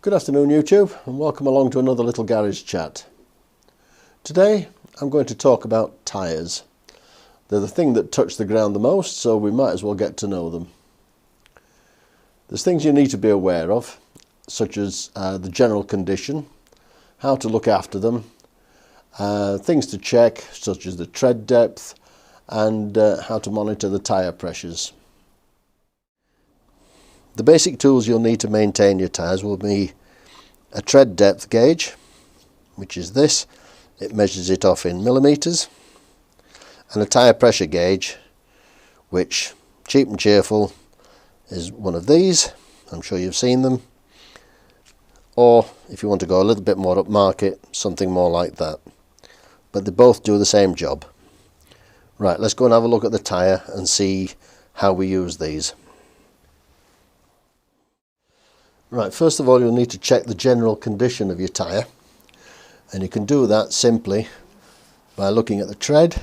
Good afternoon YouTube, and welcome along to another little garage chat. Today I'm going to talk about tyres. They're the thing that touch the ground the most, so we might as well get to know them. There's things you need to be aware of, such as the general condition, how to look after them, things to check such as the tread depth, and how to monitor the tyre pressures. The basic tools you'll need to maintain your tyres will be a tread depth gauge, which is this. It measures it off in millimetres, and a tyre pressure gauge, which, cheap and cheerful, is one of these. I'm sure you've seen them. Or, if you want to go a little bit more upmarket, something more like that. But they both do the same job. Right, let's go and have a look at the tyre and see how we use these. Right, first of all you'll need to check the general condition of your tyre, and you can do that simply by looking at the tread,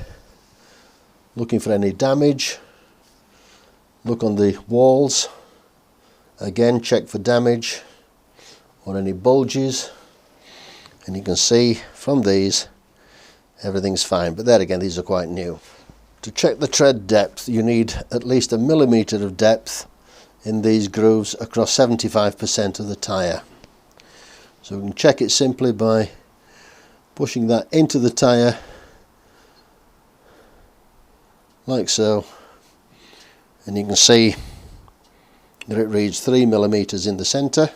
looking for any damage, look on the walls, again check for damage or any bulges, and you can see from these everything's fine, but there again these are quite new. To check the tread depth you need at least a millimetre of depth in these grooves across 75% of the tyre. So we can check it simply by pushing that into the tyre like so, and you can see that it reads 3 millimetres in the centre,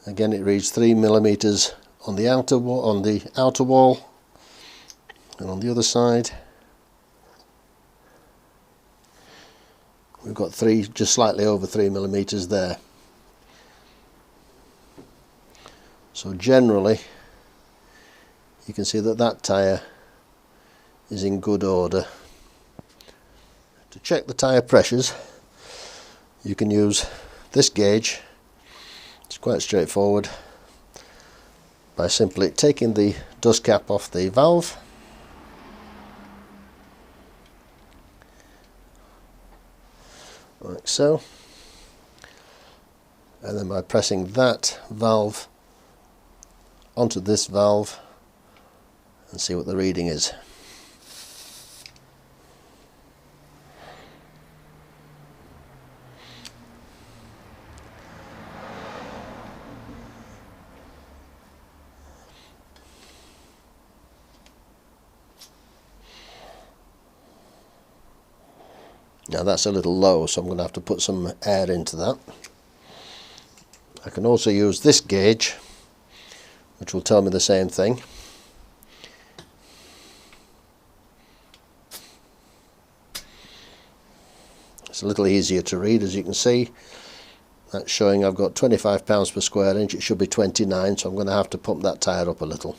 again it reads 3 millimetres on the outer wall, and on the other side we've got just slightly over 3 millimetres there. So generally you can see that that tyre is in good order. To check the tyre pressures you can use this gauge. It's quite straightforward, by simply taking the dust cap off the valve, like so, and then by pressing that valve onto this valve and see what the reading is. Now that's a little low, so I'm going to have to put some air into that. I can also use this gauge, which will tell me the same thing. It's a little easier to read, as you can see. That's showing I've got 25 pounds per square inch. It should be 29, so I'm going to have to pump that tyre up a little.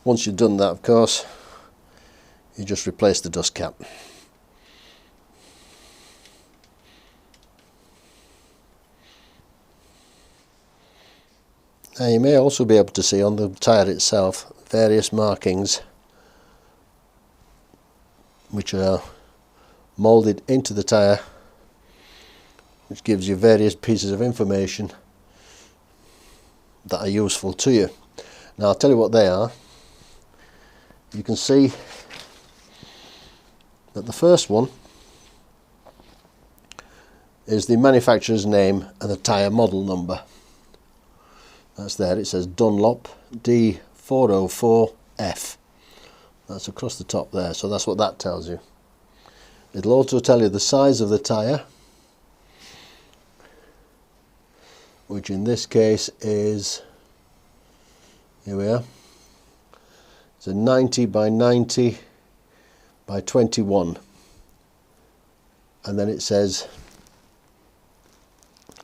Once you've done that, of course, you just replace the dust cap. Now you may also be able to see on the tyre itself various markings which are moulded into the tyre, which gives you various pieces of information that are useful to you. Now I'll tell you what they are. You can see that the first one is the manufacturer's name and the tyre model number. That's there, it says Dunlop D404F. That's across the top there, so that's what that tells you. It'll also tell you the size of the tyre, which in this case is, here we are, it's a 90 by 90 by 21, and then it says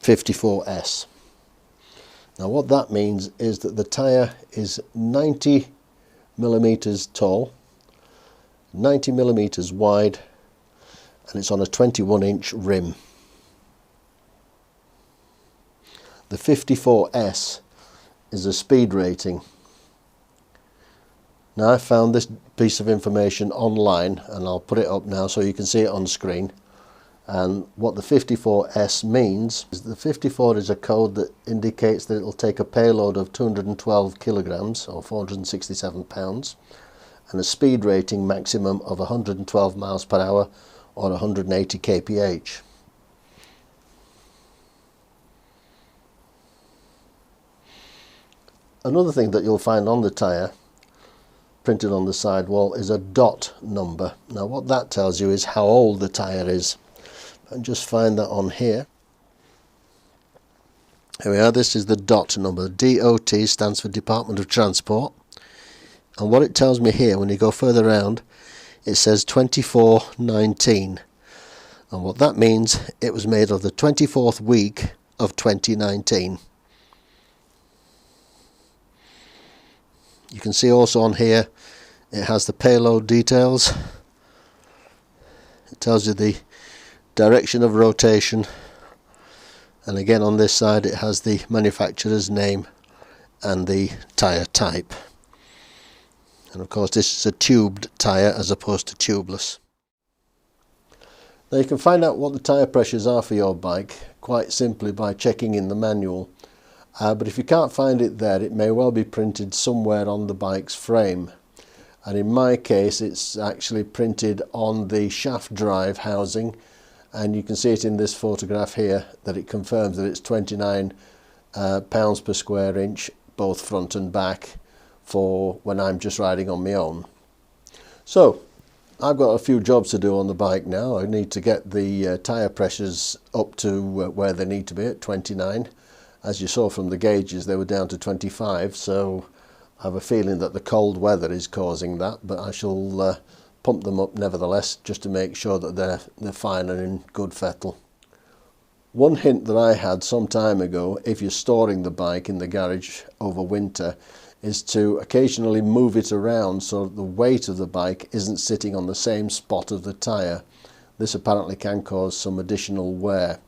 54S. Now what that means is that the tyre is 90 millimetres tall, 90 millimetres wide, and it's on a 21-inch rim. The 54S is a speed rating, Now I found this piece of information online and I'll put it up now so you can see it on screen. And what the 54S means is the 54 is a code that indicates that it will take a payload of 212 kilograms or 467 pounds and a speed rating maximum of 112 miles per hour or 180 kph. Another thing that you'll find on the tyre printed on the sidewall is a dot number. Now what that tells you is how old the tyre is. And just find that on here. Here we are, this is the dot number. DOT stands for Department of Transport. And what it tells me here, when you go further around, it says 2419. And what that means, it was made of the 24th week of 2019. You can see also on here, it has the payload details. It tells you the direction of rotation, and again on this side it has the manufacturer's name and the tyre type. And of course this is a tubed tyre as opposed to tubeless. Now you can find out what the tyre pressures are for your bike quite simply by checking in the manual. But if you can't find it there, it may well be printed somewhere on the bike's frame. And in my case it's actually printed on the shaft drive housing, and you can see it in this photograph here that it confirms that it's 29 pounds per square inch both front and back for when I'm just riding on my own. So I've got a few jobs to do on the bike now. I need to get the tyre pressures up to where they need to be at 29. As you saw from the gauges, they were down to 25, so I have a feeling that the cold weather is causing that, but I shall pump them up nevertheless just to make sure that they're fine and in good fettle. One hint that I had some time ago, if you're storing the bike in the garage over winter, is to occasionally move it around so that the weight of the bike isn't sitting on the same spot of the tyre. This apparently can cause some additional wear.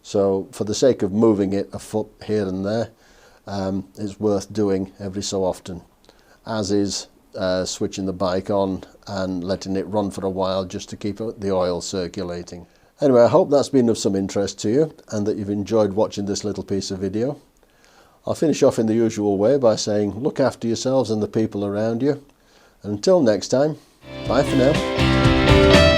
So for the sake of moving it a foot here and there, it's worth doing every so often, as is switching the bike on and letting it run for a while just to keep the oil circulating. Anyway, I hope that's been of some interest to you and that you've enjoyed watching this little piece of video. I'll finish off in the usual way by saying look after yourselves and the people around you. And until next time, bye for now.